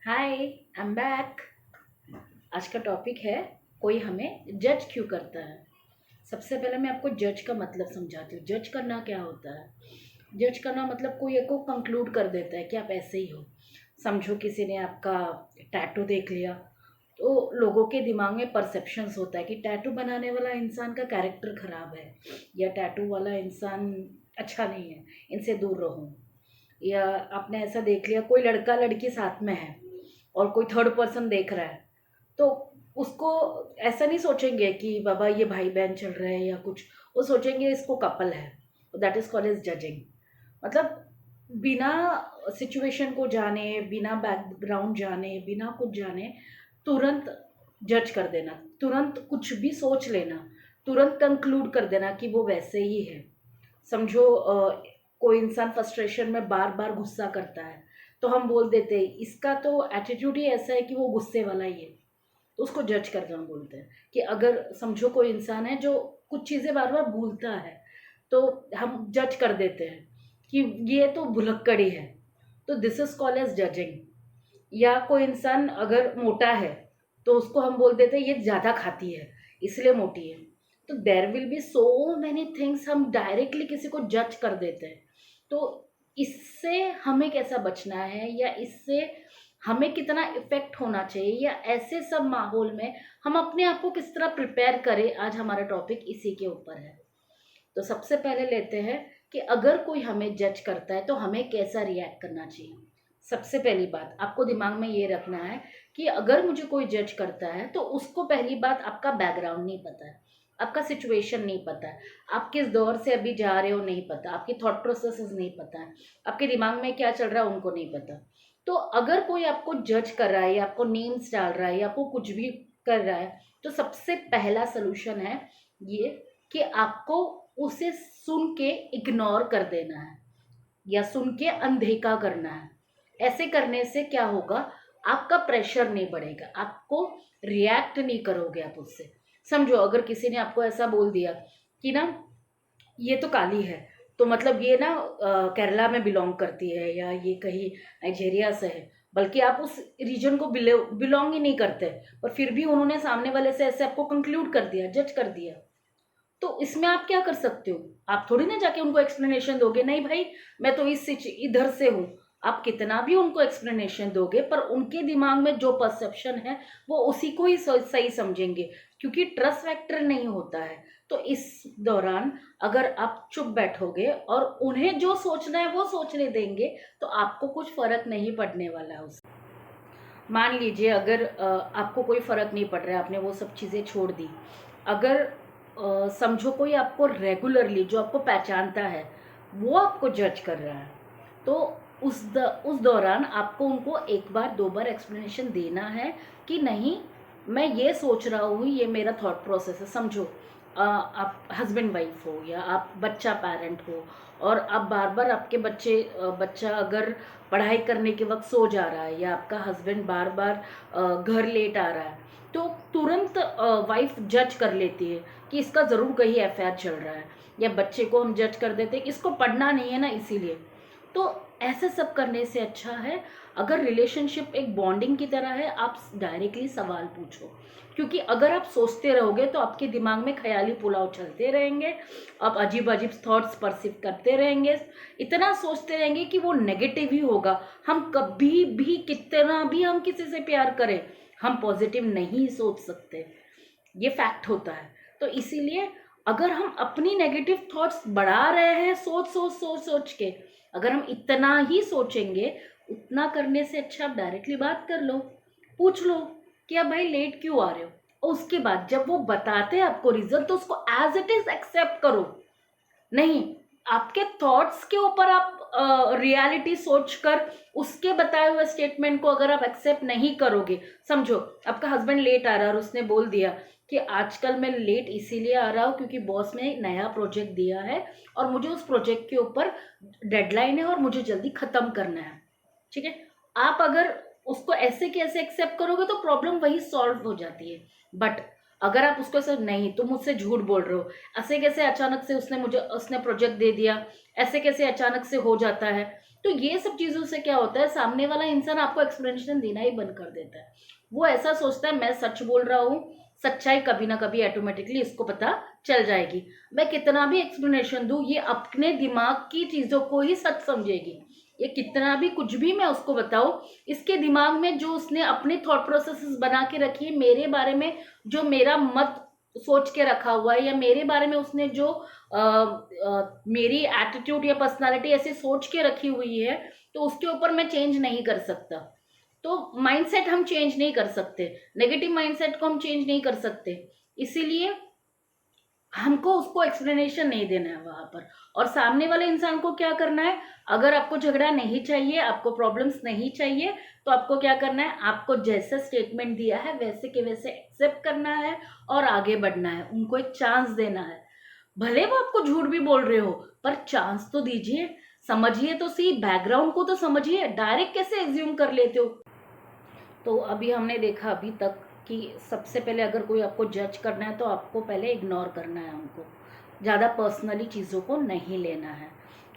Hi, I am back. आज का topic है कोई हमें जज क्यों करता है। सबसे पहले मैं आपको जज का मतलब समझाती हूँ। जज करना क्या होता है। जज करना मतलब कोई एक को कंक्लूड कर देता है कि आप ऐसे ही हो। समझो किसी ने आपका टैटू देख लिया तो लोगों के दिमाग में परसेप्शंस होता है कि टैटू बनाने वाला इंसान का कैरेक्टर ख़राब है या टैटू वाला इंसान अच्छा नहीं है, इनसे दूर रहो। या आपने ऐसा देख लिया कोई लड़का लड़की साथ में है और कोई थर्ड पर्सन देख रहा है तो उसको ऐसा नहीं सोचेंगे कि बाबा ये भाई बहन चल रहे हैं या कुछ। वो सोचेंगे इसको कपल है। That is called as judging. मतलब बिना सिचुएशन को जाने, बिना बैकग्राउंड जाने, बिना कुछ जाने तुरंत जज कर देना, तुरंत कुछ भी सोच लेना, तुरंत कंक्लूड कर देना कि वो वैसे ही है। समझो कोई इंसान फ्रस्ट्रेशन में बार बार गुस्सा करता है तो हम बोल देते हैं इसका तो एटीट्यूड ही ऐसा है कि वो गुस्से वाला ही है, तो उसको जज करना बोलते हैं। कि अगर समझो कोई इंसान है जो कुछ चीज़ें बार बार भूलता है तो हम जज कर देते हैं कि ये तो भुलक्कड़ी है, तो this is called as judging. या कोई इंसान अगर मोटा है तो उसको हम बोल देते हैं ये ज़्यादा खाती है इसलिए मोटी है। तो there will be so many things, हम डायरेक्टली किसी को जज कर देते हैं। तो इससे हमें कैसा बचना है या इससे हमें कितना इफेक्ट होना चाहिए या ऐसे सब माहौल में हम अपने आप को किस तरह प्रिपेयर करें, आज हमारा टॉपिक इसी के ऊपर है। तो सबसे पहले लेते हैं कि अगर कोई हमें जज करता है तो हमें कैसा रिएक्ट करना चाहिए। सबसे पहली बात आपको दिमाग में ये रखना है कि अगर मुझे कोई जज करता है तो उसको पहली बात आपका बैकग्राउंड नहीं पता है, आपका सिचुएशन नहीं पता है, आप किस दौर से अभी जा रहे हो नहीं पता, आपकी थॉट प्रोसेसेस नहीं पता है, आपके दिमाग में क्या चल रहा है उनको नहीं पता। तो अगर कोई आपको जज कर रहा है या आपको नेम्स डाल रहा है या आपको कुछ भी कर रहा है तो सबसे पहला सोल्यूशन है ये कि आपको उसे सुन के इग्नोर कर देना है या सुन के अनदेखा करना है। ऐसे करने से क्या होगा, आपका प्रेशर नहीं बढ़ेगा, आपको रिएक्ट नहीं करोगे आप उससे। समझो अगर किसी ने आपको ऐसा बोल दिया कि ना ये तो काली है, तो मतलब ये ना केरला में बिलोंग करती है या ये कहीं नाइजीरिया से है, बल्कि आप उस रीजन को बिलोंग ही नहीं करते, पर फिर भी उन्होंने सामने वाले से ऐसे आपको कंक्लूड कर दिया, जज कर दिया। तो इसमें आप क्या कर सकते हो, आप थोड़ी ना जाके उनको एक्सप्लेनेशन दोगे नहीं भाई मैं तो इस इधर से हूँ। आप कितना भी उनको एक्सप्लेनेशन दोगे पर उनके दिमाग में जो परसेप्शन है वो उसी को ही सही समझेंगे, क्योंकि ट्रस्ट फैक्टर नहीं होता है। तो इस दौरान अगर आप चुप बैठोगे और उन्हें जो सोचना है वो सोचने देंगे तो आपको कुछ फर्क नहीं पड़ने वाला है उससे। मान लीजिए अगर आपको कोई फर्क नहीं पड़ रहा है, आपने वो सब चीज़ें छोड़ दी। अगर समझो कोई आपको रेगुलरली जो आपको पहचानता है वो आपको जज कर रहा है तो उस दौरान आपको उनको एक बार दो बार एक्सप्लेनेशन देना है कि नहीं मैं ये सोच रहा हूँ, ये मेरा थॉट प्रोसेस है। समझो आप हस्बैंड वाइफ हो या आप बच्चा पेरेंट हो और आप बार बार आपके बच्चा अगर पढ़ाई करने के वक्त सो जा रहा है या आपका हस्बैंड बार बार घर लेट आ रहा है तो तुरंत वाइफ जज कर लेती है कि इसका ज़रूर कहीं अफेयर चल रहा है, या बच्चे को हम जज कर देते हैं कि इसको पढ़ना नहीं है ना इसीलिए। तो ऐसे सब करने से अच्छा है अगर रिलेशनशिप एक बॉन्डिंग की तरह है आप डायरेक्टली सवाल पूछो, क्योंकि अगर आप सोचते रहोगे तो आपके दिमाग में ख्याली पुलाव चलते रहेंगे, आप अजीब अजीब थॉट्स परसीव करते रहेंगे, इतना सोचते रहेंगे कि वो नेगेटिव ही होगा। हम कभी भी कितना भी हम किसी से प्यार करें हम पॉजिटिव नहीं सोच सकते, ये फैक्ट होता है। तो इसीलिए अगर हम अपनी नेगेटिव थॉट्स बढ़ा रहे हैं सोच के, अगर हम इतना ही सोचेंगे उतना करने से अच्छा आप डायरेक्टली बात कर लो, पूछ लो कि आप भाई लेट क्यों आ रहे हो, और उसके बाद जब वो बताते हैं आपको रीजन तो उसको एज इट इज एक्सेप्ट करो। नहीं, आपके थॉट्स के ऊपर आप रियलिटी सोचकर उसके बताए हुए स्टेटमेंट को अगर आप एक्सेप्ट नहीं करोगे। समझो आपका हस्बैंड लेट आ रहा है और उसने बोल दिया कि आजकल मैं लेट इसीलिए आ रहा हूँ क्योंकि बॉस ने एक नया प्रोजेक्ट दिया है और मुझे उस प्रोजेक्ट के ऊपर डेडलाइन है और मुझे जल्दी ख़त्म करना है। ठीक है, आप अगर उसको ऐसे कैसे एक्सेप्ट करोगे तो प्रॉब्लम वही सॉल्व हो जाती है। बट अगर आप उसको ऐसे नहीं तुम मुझसे झूठ बोल रहे हो, ऐसे कैसे अचानक से उसने प्रोजेक्ट दे दिया, ऐसे कैसे अचानक से हो जाता है, तो ये सब चीजों से क्या होता है, सामने वाला इंसान आपको एक्सप्लेनेशन देना ही बंद कर देता है। वो ऐसा सोचता है मैं सच बोल रहा हूँ, सच्चाई कभी ना कभी ऑटोमेटिकली इसको पता चल जाएगी। मैं कितना भी एक्सप्लेनेशन दूं, ये अपने दिमाग की चीजों को ही सच समझेगी। ये कितना भी कुछ भी मैं उसको बताऊं, इसके दिमाग में जो उसने अपने थॉट प्रोसेसेस बना के रखी है मेरे बारे में, जो मेरा मत सोच के रखा हुआ है, या मेरे बारे में उसने जो मेरी एटीट्यूड या पर्सनालिटी ऐसे सोच के रखी हुई है, तो उसके ऊपर मैं चेंज नहीं कर सकता। तो माइंडसेट हम चेंज नहीं कर सकते, नेगेटिव माइंडसेट को हम चेंज नहीं कर सकते, इसीलिए हमको उसको एक्सप्लेनेशन नहीं देना है वहां पर। और सामने वाले इंसान को क्या करना है, अगर आपको झगड़ा नहीं चाहिए, आपको प्रॉब्लम्स नहीं चाहिए, तो आपको क्या करना है, आपको जैसे स्टेटमेंट दिया है वैसे के वैसे एक्सेप्ट करना है और आगे बढ़ना है, उनको एक चांस देना है। भले वो आपको झूठ भी बोल रहे हो, पर चांस तो दीजिए, समझिए तो सही, बैकग्राउंड को तो समझिए, डायरेक्ट कैसे एज्यूम कर लेते हो। तो अभी हमने देखा अभी तक कि सबसे पहले अगर कोई आपको जज करना है तो आपको पहले इग्नोर करना है, उनको ज़्यादा पर्सनली चीज़ों को नहीं लेना है।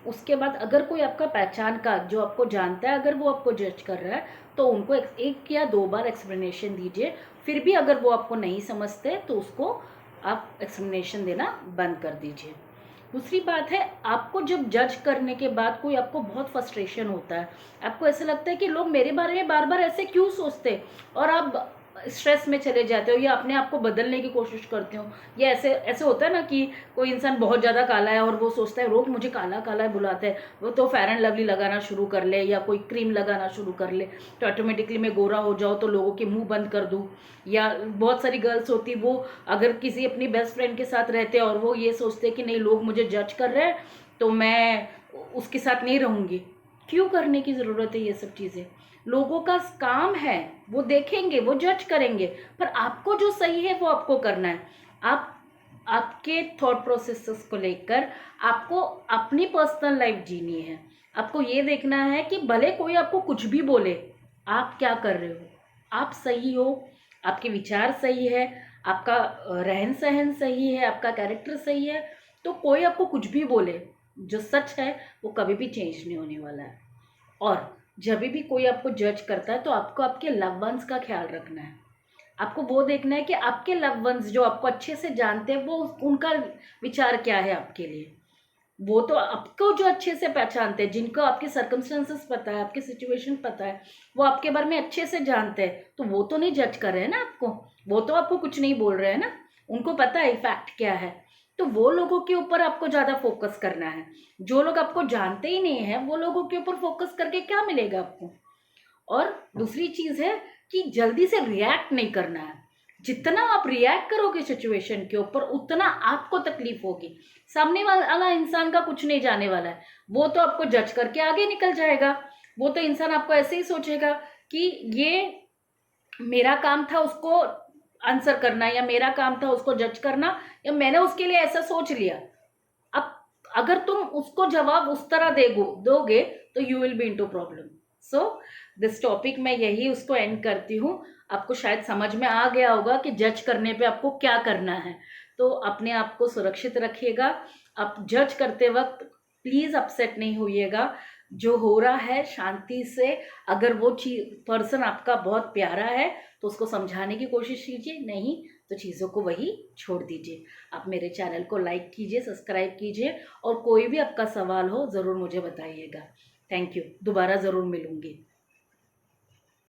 उसके बाद अगर कोई आपका पहचान का जो आपको जानता है, अगर वो आपको जज कर रहा है, तो उनको एक या दो बार एक्सप्लेनेशन दीजिए। फिर भी अगर वो आपको नहीं समझते तो उसको आप एक्सप्लेनेशन देना बंद कर दीजिए। दूसरी बात है, आपको जब जज करने के बाद कोई आपको बहुत फ्रस्ट्रेशन होता है, आपको ऐसा लगता है कि लोग मेरे बारे में बार बार ऐसे क्यों सोचते, और आप स्ट्रेस में चले जाते हो या अपने आप को बदलने की कोशिश करते हो, या ऐसे ऐसे होता है ना कि कोई इंसान बहुत ज़्यादा काला है और वो सोचता है लोग मुझे काला काला बुलाते हैं, वो तो फेयर एंड लवली लगाना शुरू कर ले या कोई क्रीम लगाना शुरू कर ले, तो ऑटोमेटिकली मैं गोरा हो जाऊँ तो लोगों के मुंह बंद कर दूँ। या बहुत सारी गर्ल्स होती, वो अगर किसी अपनी बेस्ट फ्रेंड के साथ रहते हैं और वो ये सोचते हैं कि नहीं लोग मुझे जज कर रहे हैं तो मैं उसके साथ नहीं रहूँगी। क्यों करने की ज़रूरत है ये सब चीज़ें? लोगों का काम है, वो देखेंगे, वो जज करेंगे, पर आपको जो सही है वो आपको करना है। आप आपके थॉट प्रोसेसेस को लेकर आपको अपनी पर्सनल लाइफ जीनी है। आपको ये देखना है कि भले कोई आपको कुछ भी बोले, आप क्या कर रहे हो, आप सही हो, आपके विचार सही है, आपका रहन सहन सही है, आपका कैरेक्टर सही है, तो कोई आपको कुछ भी बोले, जो सच है वो कभी भी चेंज नहीं होने वाला है। और जब भी कोई आपको जज करता है तो आपको आपके लव वंस का ख्याल रखना है। आपको वो देखना है कि आपके लव वंस जो आपको अच्छे से जानते हैं, वो उनका विचार क्या है आपके लिए। वो तो आपको जो अच्छे से पहचानते हैं, जिनको आपके सर्कमस्टेंसेस पता है, आपकी सिचुएशन पता है, वो आपके बारे में अच्छे से जानते हैं, तो वो तो नहीं जज कर रहे हैं ना आपको, वो तो आपको कुछ नहीं बोल रहे हैं ना, उनको पता है फैक्ट क्या है। तो वो लोगों के ऊपर आपको ज़्यादा फोकस करना है। जो लोग आपको जानते ही नहीं है, वो लोगों के ऊपर फोकस करके क्या मिलेगा आपको। और दूसरी चीज़ है कि जल्दी से रिएक्ट नहीं करना है। जितना आप रिएक्ट करोगे सिचुएशन के ऊपर, उतना आपको तकलीफ होगी। सामने वाला इंसान का कुछ नहीं जाने वाला है, वो तो आपको जज करके आगे निकल जाएगा। वो तो इंसान आपको ऐसे ही सोचेगा कि ये मेरा काम था उसको आंसर करना, या मेरा काम था उसको जज करना, या मैंने उसके लिए ऐसा सोच लिया। अब अगर तुम उसको जवाब उस तरह दोगे तो you will be into problem. So this topic मैं यही उसको एंड करती हूँ। आपको शायद समझ में आ गया होगा कि जज करने पे आपको क्या करना है। तो अपने आप को सुरक्षित रखिएगा। आप जज करते वक्त प्लीज़ अपसेट नहीं होइएगा। जो हो रहा है शांति से, अगर वो पर्सन आपका बहुत प्यारा है तो उसको समझाने की कोशिश कीजिए, नहीं तो चीज़ों को वही छोड़ दीजिए। आप मेरे चैनल को लाइक कीजिए, सब्सक्राइब कीजिए, और कोई भी आपका सवाल हो ज़रूर मुझे बताइएगा। थैंक यू, दोबारा ज़रूर मिलूँगी।